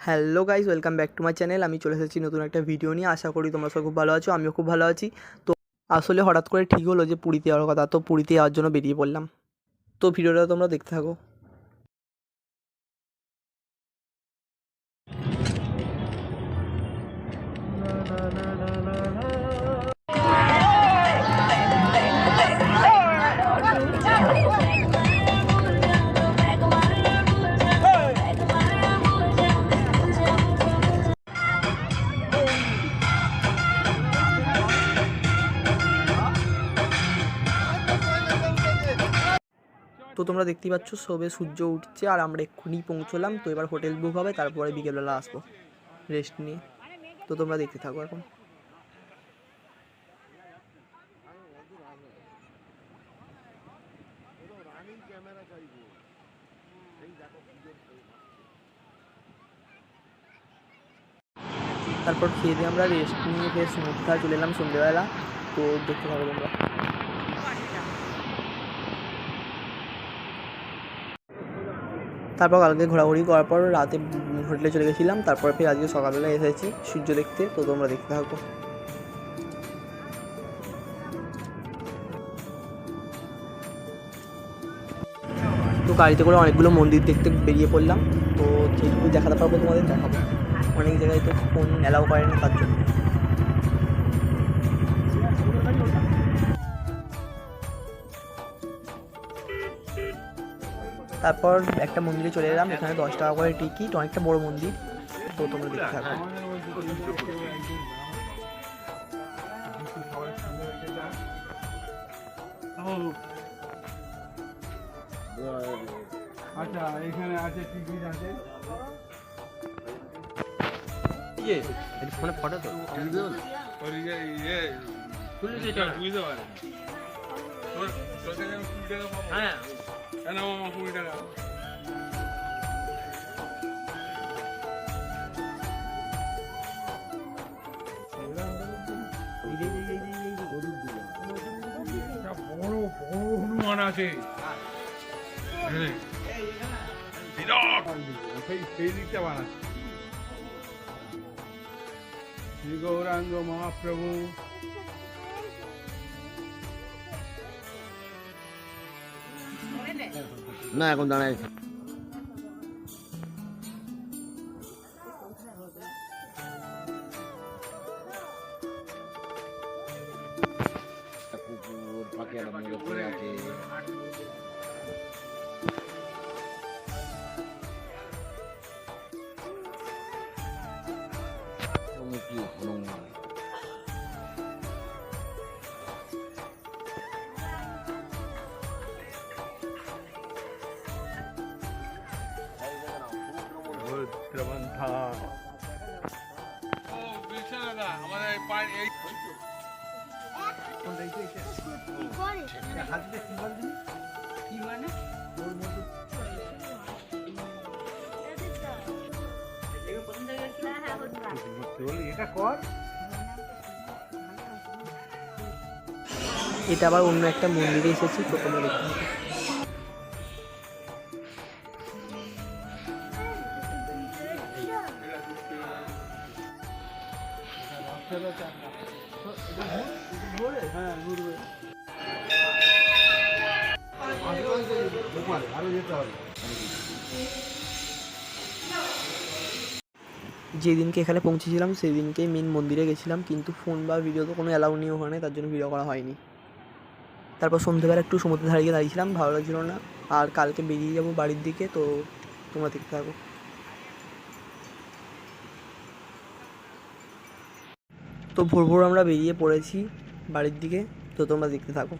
Hello guys, welcome back to my channel. আমি চলে এসেছি নতুন একটা ভিডিও নিয়ে। আশা করি তোমরা সব খুব ভালো আছো, আমিও খুব ভালো আছি। তো আসলে হঠাৎ করে ঠিক হলো যে পুরীতে যাওয়ার কথা, তো পুরীতে যাওয়ার জন্য বেরিয়ে পড়লাম। তো ভিডিওটা তোমরা দেখতে থাকো। তো তোমরা দেখতেই পাচ্ছ সবে সূর্য উঠছে আর আমরা এক্ষুনি পৌঁছলাম। তো এবার হোটেল বুক হবে, তারপরে বিকেলবেলা আসবো রেস্ট নিয়ে। তো তোমরা দেখতে থাকো এখন। তারপর খেয়ে দিয়ে আমরা রেস্ট নিয়ে ফের সমুদ্রে চলে এলাম সন্ধ্যেবেলা। তো দেখতে থাকো তোমরা। তারপর কালকে ঘোরাঘুরি করার পর রাতে হোটেলে চলে গেছিলাম। তারপর ফের আজকে সকালবেলা এসেছি সূর্য দেখতে। তো তোমরা দেখতে থাকো। তো গাড়িতে করে অনেকগুলো মন্দির দেখতে বেরিয়ে পড়লাম। তো যেটুকু দেখাতে পারবো তোমাদের দেখাবো। অনেক জায়গায় তো ফোন অ্যালাউ করে না, তার জন্য। তারপর একটা মন্দিরে চলে এলাম। এখানে 10 টাকা করে টিকিট, অনেকটা বড় মন্দির। তো তোমরা দেখতে থাকো। আচ্ছা, এখানে আছে টিকিট আছে। ফোনে ফটো তো বড় বড় হনুমান আছে, সেই দিকটা বানাচ্ছে শ্রী গৌরাঙ্গ মহাপ্রভু। না এখন দাঁড়ায় কুকুর পাখি একটা মরে পড়ে আছে। কি হনুমান এটা আবার অন্য একটা মন্দিরে এসেছি। তো তোমরা দেখতে থাকো। যেদিনকে এখানে পৌঁছেছিলাম সেই দিনকেই মেন মন্দিরে গেছিলাম, কিন্তু ফোন বা ভিডিও তো কোনো অ্যালাউ নিয়ে ওখানে, তার জন্য ভিডিও করা হয়নি। তারপর সন্ধ্যেবেলা একটু সমুদ্রের ধারে গিয়ে দাঁড়িয়েছিলাম, ভালো লাগছিল না। আর কালকে বেরিয়ে যাবো বাড়ির দিকে। তো তোমরা দেখতে থাকো। তো ভোর ভোর আমরা বেরিয়ে পড়েছি বাড়ির দিকে। তো তোমরা দেখতে থাকো।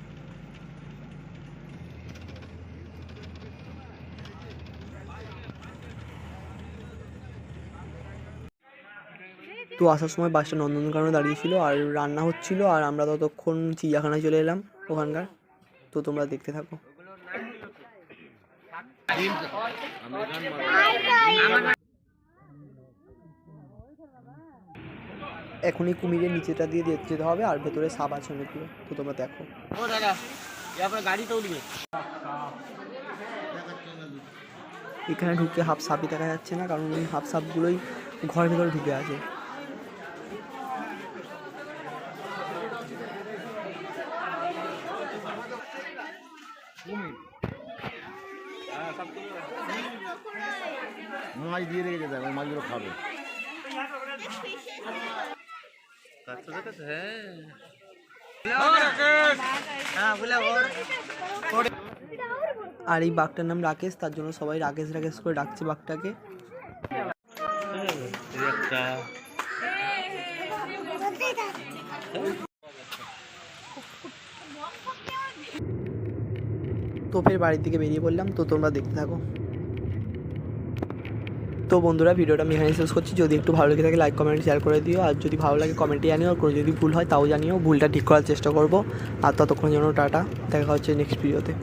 তো আসার সময় বাসটা নন্দনকাননে দাঁড়িয়েছিল আর রান্না হচ্ছিল, আর আমরা ততক্ষণ চিড়িয়াখানায় চলে এলাম ওখানকার। তো তোমরা দেখতে থাকো। এখনই কুমিরের নিচেটা দিয়ে যেতে হবে, আর ভেতরে সাপ আছে অনেকগুলো। তো তোমরা দেখো। এখানে ঢুকে হাফ সাপই দেখা যাচ্ছে না, কারণ ওই হাফ সাপগুলোই ঘরের ভেতরে ঢুকে আছে। মাছ দিয়ে রেখে যেতে হবে, মাছগুলো খাবে। আর এই বাঘটার নাম রাকেশ, তার জন্য সবাই রাকেশ রাকেশ করে ডাকছে বাঘটাকে। তো ফের বাড়ির দিকে বেরিয়ে পড়লাম, তো তোমরা দেখতে থাকো। তো বন্ধুরা, ভিডিওটা আমি এখানে শেষ করছি। যদি একটু ভালো লেগে থাকে লাইক কমেন্ট শেয়ার করে দিও, আর যদি ভালো লাগে কমেন্টে জানিও, আর কোনো যদি ভুল হয় তাও জানিও, ভুলটা ঠিক করার চেষ্টা করবো। আর ততক্ষণ জন্য টাটা, দেখা হচ্ছে নেক্সট ভিডিওতে।